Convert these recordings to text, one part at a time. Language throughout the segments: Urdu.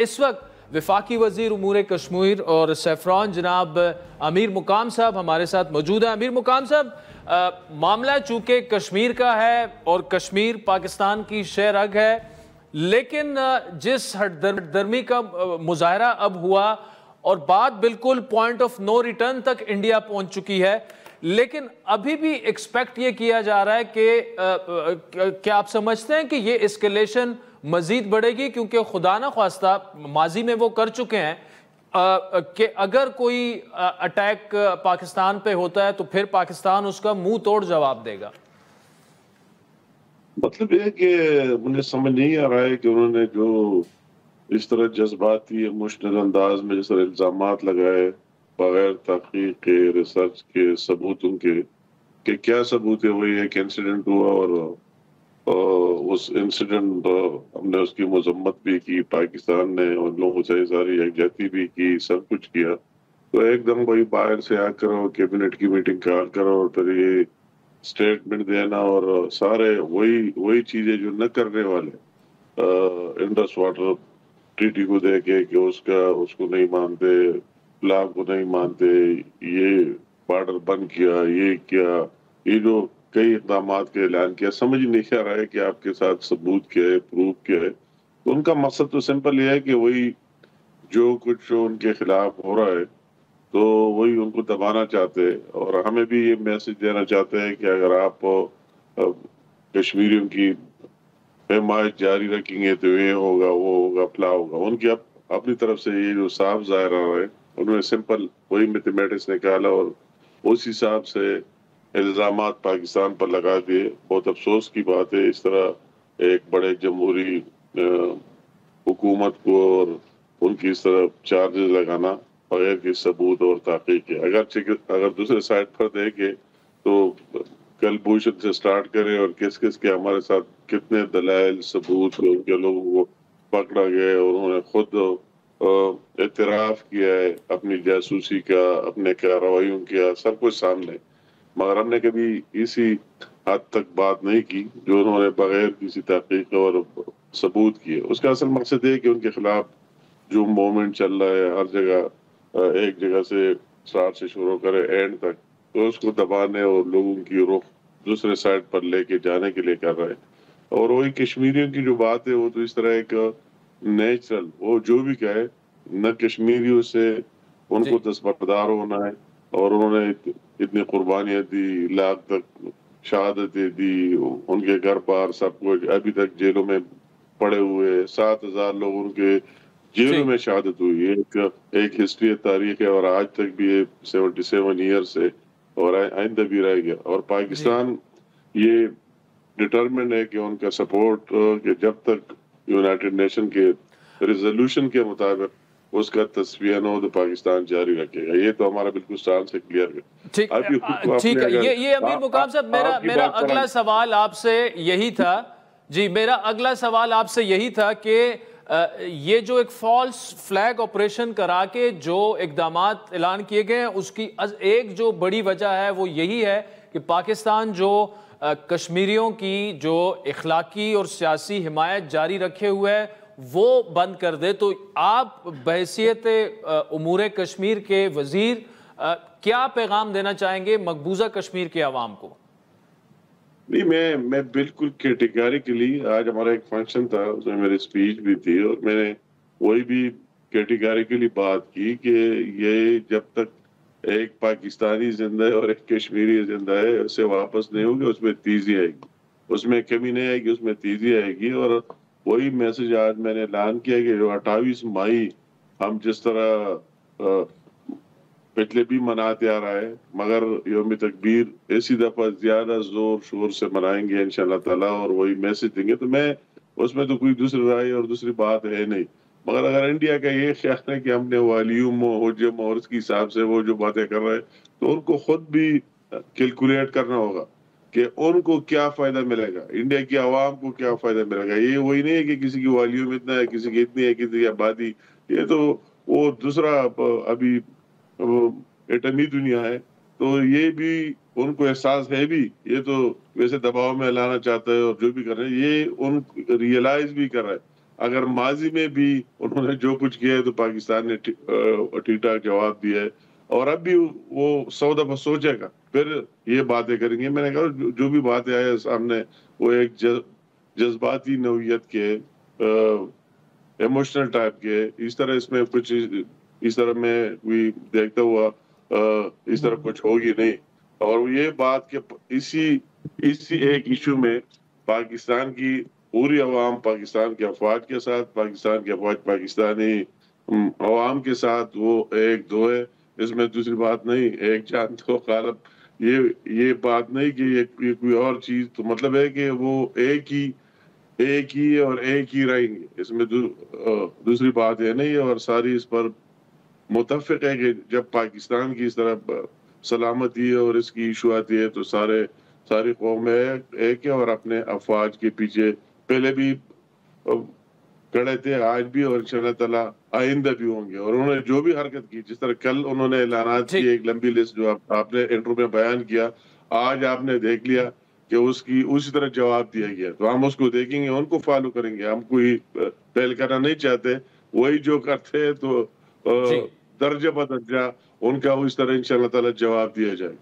اس وقت وفاقی وزیر امور کشمیر اور سیفران جناب امیر مقام صاحب ہمارے ساتھ موجود ہیں۔ امیر مقام صاحب، معاملہ چونکہ کشمیر کا ہے اور کشمیر پاکستان کی شہ رگ ہے، لیکن جس ہٹ درمی کا مظاہرہ اب ہوا اور بات بالکل پوائنٹ آف نو ریٹرن تک انڈیا پہنچ چکی ہے، لیکن ابھی بھی ایکسپیکٹ یہ کیا جا رہا ہے کہ کیا آپ سمجھتے ہیں کہ یہ اسکیلیشن مزید بڑھے گی؟ کیونکہ خدا نہ خواستہ ماضی میں وہ کر چکے ہیں کہ اگر کوئی اٹیک پاکستان پہ ہوتا ہے تو پھر پاکستان اس کا منہ توڑ جواب دے گا۔ مطلب یہ ہے کہ مجھے سمجھ نہیں آ رہا ہے کہ انہوں نے جو اس طرح جذباتی ایموشنل انداز میں جس طرح الزامات لگائے بغیر تحقیق کے، ریسرچ کے، ثبوتوں کے، کہ کیا ثبوت ہے؟ وہی ایک انسیڈنٹ ہوا اور اس انسیڈنٹ ہم نے اس کی مذمت بھی کی، پاکستان نے ان لوگوں سے ساری یکجہتی بھی کی، سب کچھ کیا، تو ایک دم وہی باہر سے آ کر کیبنٹ کی میٹنگ کال کرو اور پھر یہ اسٹیٹمنٹ دینا اور سارے وہی چیزیں جو نہ کرنے والے انڈس واٹر ٹریٹی کو دے کے کہ اس کو نہیں مانتے، بلاک کو نہیں مانتے، یہ بارڈر بند کیا، یہ کیا، یہ جو کئی اقدامات کا اعلان کیا، سمجھ نہیں آ رہا ہے کہ آپ کے ساتھ ثبوت کیا ہے، پروف کیا ہے۔ تو ان کا مقصد تو سمپل یہ ہے کہ وہی جو کچھ ان کے خلاف ہو رہا ہے تو وہی ان کو دبانا چاہتے ہیں، اور ہمیں بھی یہ میسج دینا چاہتے ہیں کہ اگر آپ کشمیریوں کی حمایت جاری رکھیں گے تو یہ ہوگا، وہ ہوگا، فلاں ہوگا۔ ان کی اپنی طرف سے یہ جو صاف ظاہر آ رہا ہے، انہوں نے سمپل وہی میتھمیٹکس نکالا اور اس حساب سے الزامات پاکستان پر لگا دیے۔ بہت افسوس کی بات ہے اس طرح ایک بڑے جمہوری حکومت کو اور ان کی اس طرح چارجز لگانا بغیر کی ثبوت اور تحقیق کے۔ اگر دوسرے سائڈ پر دیکھیں تو کل بوشن سے سٹارٹ کرے اور کس کے ہمارے ساتھ کتنے دلائل ثبوت ان کے لوگوں کو پکڑا گیا اور انہوں نے خود اعتراف کیا ہے اپنی جاسوسی کا، اپنے کارروائیوں کیا، سب کچھ سامنے، مگر ہم نے کبھی اسی حد تک بات نہیں کی جو انہوں نے بغیر کسی تحقیق اور ثبوت کیے۔ اس کا اصل مقصد ہے کہ ان کے خلاف جو موومنٹ چل رہا ہے ہر جگہ، ایک جگہ سے اسٹارٹ سے شروع کرے اینڈ تک، تو اس کو دبانے اور لوگوں کی رخ دوسرے سائڈ پر لے کے جانے کے لیے کر رہے ہیں۔ اور وہی کشمیریوں کی جو بات ہے وہ تو اس طرح ایک نیچرل، وہ جو بھی کہے، نہ کشمیریوں سے ان کو دستبردار ہونا ہے، اور انہوں نے اتنی قربانیاں دی، لاکھ تک شہادتیں دی، ان کے گھر بار سب کچھ، ابھی تک جیلوں میں پڑے ہوئے 7,000 لوگ ان کے جیلوں میں شہادت ہوئی ہے۔ ایک ہسٹری تاریخ ہے اور آج تک بھی 77 ایئر سے اور آئندہ بھی رہ گیا۔ اور پاکستان یہ ڈٹرمنٹ ہے کہ ان کا سپورٹ کہ جب تک یونائٹڈ نیشن کے ریزولوشن کے مطابق اس کا تصفیہ نہ ہو تو پاکستان جاری رکھے گا۔ یہ تو ہمارا بالکل سٹانس سے کلیئر ہے۔ ٹھیک ہے، یہ امیر مقام صاحب میرا اگلا سوال آپ سے یہی تھا، جی میرا اگلا سوال آپ سے یہی تھا کہ یہ جو ایک فالس فلیگ آپریشن کرا کے جو اقدامات اعلان کیے گئے ہیں، اس کی ایک جو بڑی وجہ ہے وہ یہی ہے کہ پاکستان جو کشمیریوں کی جو اخلاقی اور سیاسی حمایت جاری رکھے ہوئے ہے وہ بند کر دے۔ تو آپ بحیثیت امور کشمیر کے وزیر کیا پیغام دینا چاہیں گے مقبوضہ کشمیر کے عوام کو؟ نہیں، میں بالکل کیٹیگریکلی، آج ہمارا ایک فنکشن تھا، اس میں میری اسپیچ بھی تھی اور میں نے وہی بھی کیٹیگریکلی بات کی کہ یہ جب تک ایک پاکستانی زندہ ہے اور ایک کشمیری زندہ ہے، اسے واپس نہیں ہوگی، اس میں تیزی آئے گی، اس میں کمی نہیں آئے گی، اس میں تیزی آئے گی۔ اور وہی میسج آج میں نے اعلان کیا کہ جو 28 مئی ہم جس طرح پچھلے بھی مناتے آ رہا ہے، مگر یوم تکبیر اسی دفعہ زیادہ زور شور سے منائیں گے انشاءاللہ تعالیٰ، اور وہی میسج دیں گے۔ تو میں اس میں تو کوئی دوسری رائے اور دوسری بات ہے نہیں، مگر اگر انڈیا کا یہ خیال ہے کہ ہم نے والیوم و حجم اور اس کے حساب سے وہ جو باتیں کر رہے ہیں، تو ان کو خود بھی کیلکولیٹ کرنا ہوگا کہ ان کو کیا فائدہ ملے گا، انڈیا کی عوام کو کیا فائدہ ملے گا۔ یہ وہی نہیں ہے کہ کسی کی والیوم اتنا ہے، کسی کی اتنی ہے، کسی کی آبادی، یہ تو وہ دوسرا ابھی ایٹمی دنیا ہے، تو یہ بھی ان کو احساس ہے بھی، یہ تو ویسے دباؤ میں لانا چاہتا ہے اور جو بھی کر رہے ہیں یہ ان ریئلائز بھی کر رہا ہے۔ اگر ماضی میں بھی انہوں نے جو کچھ کیا ہے تو پاکستان نے ٹھیک ٹھاک جواب دیا ہے، اور اب بھی وہ 100 دفعہ سوچے گا پھر یہ باتیں کریں گے. میں نے کہا جو بھی باتیں آئے سامنے وہ ایک جذباتی نوعیت کے، ایموشنل ٹائپ کے، اس طرح اس میں کچھ اس طرح میں کوئی دیکھتا ہوا اس طرح کچھ ہوگی نہیں. اور یہ بات کہ اسی ایک ایشو میں پاکستان کی پوری عوام پاکستان کے افواج کے ساتھ، پاکستان کے افواج پاکستانی عوام کے ساتھ وہ ایک دو ہے. اس میں دوسری بات نہیں، ایک جان تو غالب. یہ بات نہیں کہ یہ کوئی اور چیز، تو مطلب ہے کہ وہ ایک ہی اور ایک ہی رہیں گے. اس میں دوسری بات یہ نہیں ہے. اور ساری اس پر متفق ہے کہ جب پاکستان کی اس طرح سلامتی اور اس کی ایشو آتی ہے تو ساری قومیں ایک ہے اور اپنے افواج کے پیچھے پہلے بھی کھڑے تھے، آج بھی، اور انشاءاللہ تعالیٰ آئندہ بھی ہوں گے. اور انہوں نے جو بھی حرکت کی، جس طرح کل انہوں نے اعلانات کی ایک لمبی لسٹ جو آپ نے انٹرو میں بیان کیا، آج آپ نے دیکھ لیا کہ اس کی اسی طرح جواب دیا گیا. تو ہم اس کو دیکھیں گے، ان کو فالو کریں گے. ہم کوئی پہل کرنا نہیں چاہتے، وہی جو کرتے ہیں تو درجہ بدرجہ ان کا اس طرح انشاءاللہ تعالیٰ جواب دیا جائے.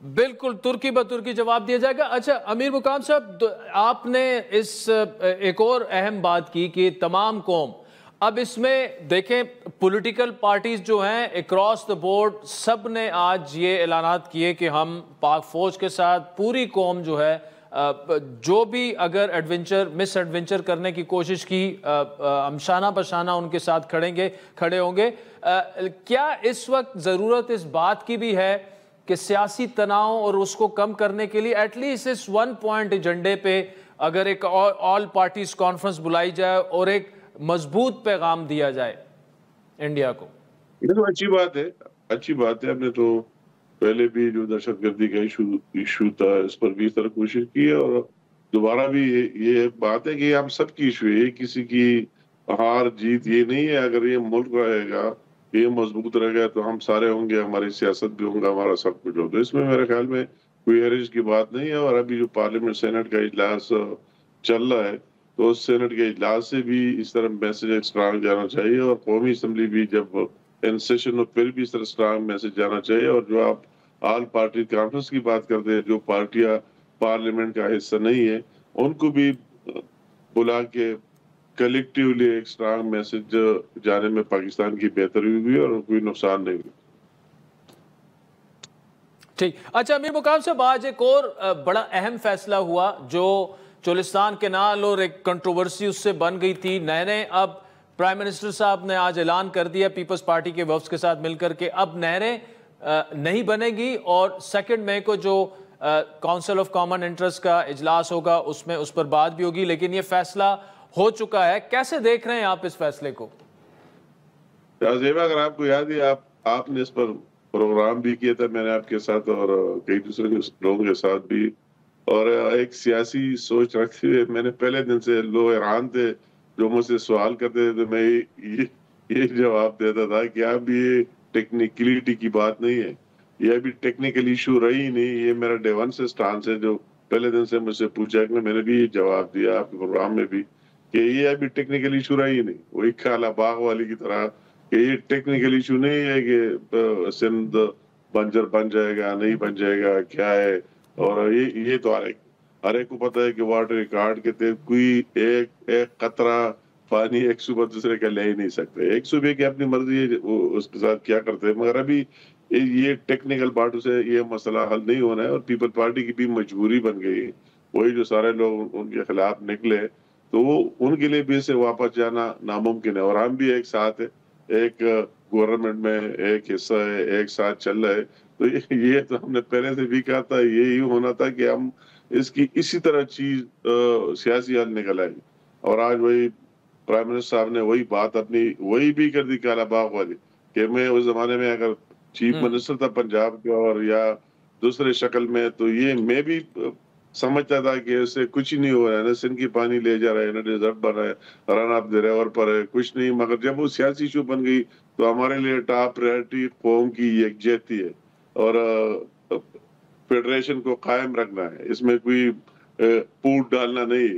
بالکل ترکی بترکی جواب دیا جائے گا. اچھا امیر مقام صاحب، آپ نے اس ایک اور اہم بات کی کہ تمام قوم، اب اس میں دیکھیں پولیٹیکل پارٹیز جو ہیں اکراس دا بورڈ سب نے آج یہ اعلانات کیے کہ ہم پاک فوج کے ساتھ پوری قوم جو ہے جو بھی اگر مس ایڈونچر کرنے کی کوشش کی ہم شانہ بشانہ ان کے ساتھ کھڑے ہوں گے. کیا اس وقت ضرورت اس بات کی بھی ہے کہ سیاسی تناؤ اور اس کو کم کرنے کے لیے ایٹ لیسٹ اس 1 پوائنٹ ایجنڈے پہ اگر ایک آل پارٹیز کانفرنس بلائی جائے اور ایک مضبوط پیغام دیا جائے انڈیا کو؟ یہ تو اچھی بات ہے. ہم نے تو پہلے بھی جو دہشت گردی کا ایشو تھا اس پر بھی اس طرح کوشش کی ہے، اور دوبارہ بھی یہ بات ہے کہ ہم سب کی ایشو ہے، کسی کی ہار جیت یہ نہیں ہے. اگر یہ ملک رہے گا، یہ مضبوط رہے گا تو ہم سارے ہوں گے، ہماری سیاست بھی ہوں گا، ہمارا سب کچھ ہوگا. اس میں میرے خیال میں کوئی حرج کی بات نہیں ہے. اور ابھی جو پارلیمنٹ سینٹ کا اجلاس چل رہا ہے تو اس سینٹ کے اجلاس سے بھی اس طرح میسج اسٹرانگ جانا چاہیے، اور قومی اسمبلی بھی جب ان سیشن ہو پھر بھی اس طرح اسٹرانگ میسج جانا چاہیے. اور جو آپ آل پارٹی کانفرنس کی بات کرتے ہیں، جو پارٹیاں پارلیمنٹ کا حصہ نہیں ہے ان کو بھی بلا کے کلیکٹیولی ایک اسٹرانگ میسج جانے میں پاکستان کی بہتری ہوئی اور کوئی نقصان نہیں ہوئی. ٹھیک. اچھا امیر مقام صاحب، آج ایک اور بڑا اہم فیصلہ ہوا جو چولستان کینال اور ایک کنٹروورسی اس سے بن گئی تھی. نہریں اب پرائم منسٹر صاحب نے آج اعلان کر دیا پیپلز پارٹی کے وفد کے ساتھ مل کر کے اب نہریں نہیں بنے گی، اور 2 مئی کو جو کونسل آف کامن انٹرسٹ کا اجلاس ہوگا اس میں اس پر بات بھی ہوگی، لیکن یہ فیصلہ ہو چکا ہے. کیسے دیکھ رہے ہیں آپ اس فیصلے کو؟ زیبا، اگر آپ کو یاد ہے آپ نے اس پر پروگرام بھی کیا تھا، میں نے آپ کے ساتھ اور کئی دوسرے لوگوں کے ساتھ بھی، اور ایک سیاسی سوچ رکھتے ہوئے میں نے پہلے دن سے لوگ حیران تھے جو مجھ سے سوال کرتے تھے، میں یہ جواب دیتا تھا کہ اب یہ ٹیکنیکلٹی کی بات نہیں ہے، یہ ابھی ٹیکنیکل ایشو رہی نہیں. یہ میرا ڈے 1 سے سٹانس ہے جو پہلے دن سے مجھ سے پوچھا کہ میں نے بھی یہ جواب دیا آپ کے پروگرام میں بھی کہ یہ ابھی ٹیکنیکل ایشو رہی نہیں. وہی کالا باغ والی کی طرح کہ یہ ٹیکنیکل ایشو نہیں ہے کہ سندھ بنجر بن جائے گا نہیں بن جائے گا کیا ہے. اور یہ تو ہر ایک کو پتہ ہے کہ واٹر ریکارڈ کے تحت کوئی ایک قطرہ پانی ایک صوبہ دوسرے کا لے ہی نہیں سکتے. ایک صوبے کی اپنی مرضی ہے اس کے ساتھ کیا کرتے ہیں، مگر ابھی یہ ٹیکنیکل باتوں سے یہ مسئلہ حل نہیں ہونا ہے. اور پیپل پارٹی کی بھی مجبوری بن گئی، وہی جو سارے لوگ ان کے خلاف نکلے تو وہ ان کے لیے بھی اسے واپس جانا ناممکن ہے. اور ہم بھی ایک ساتھ ایک گورنمنٹ میں ایک حصہ ہے، ایک ساتھ چل رہا ہے. تو یہ تو ہم نے پہلے سے بھی کہا تھا، یہی ہونا تھا کہ ہم اس کی اسی طرح چیز سیاسی حل نکل آئے. اور آج وہی پرائم منسٹر صاحب نے وہی بات اپنی وہی بھی کر دی کالا باغ والی کہ میں اس زمانے میں اگر چیف منسٹر تھا پنجاب کا اور یا دوسرے شکل میں تو یہ میں بھی سمجھتا تھا کہ اس سے کچھ ہی نہیں ہو رہا ہے، نہ سندھ کی پانی لے جا رہا ہے، نہ ڈیزرٹ بن رہا ہے، رن آف دی ریور پر ہے، کچھ نہیں. مگر جب وہ سیاسی ایشو بن گئی تو ہمارے لیے ٹاپ پرائرٹی قوم کی یکجہتی ہے اور فیڈریشن کو قائم رکھنا ہے. اس میں کوئی پوٹ ڈالنا نہیں.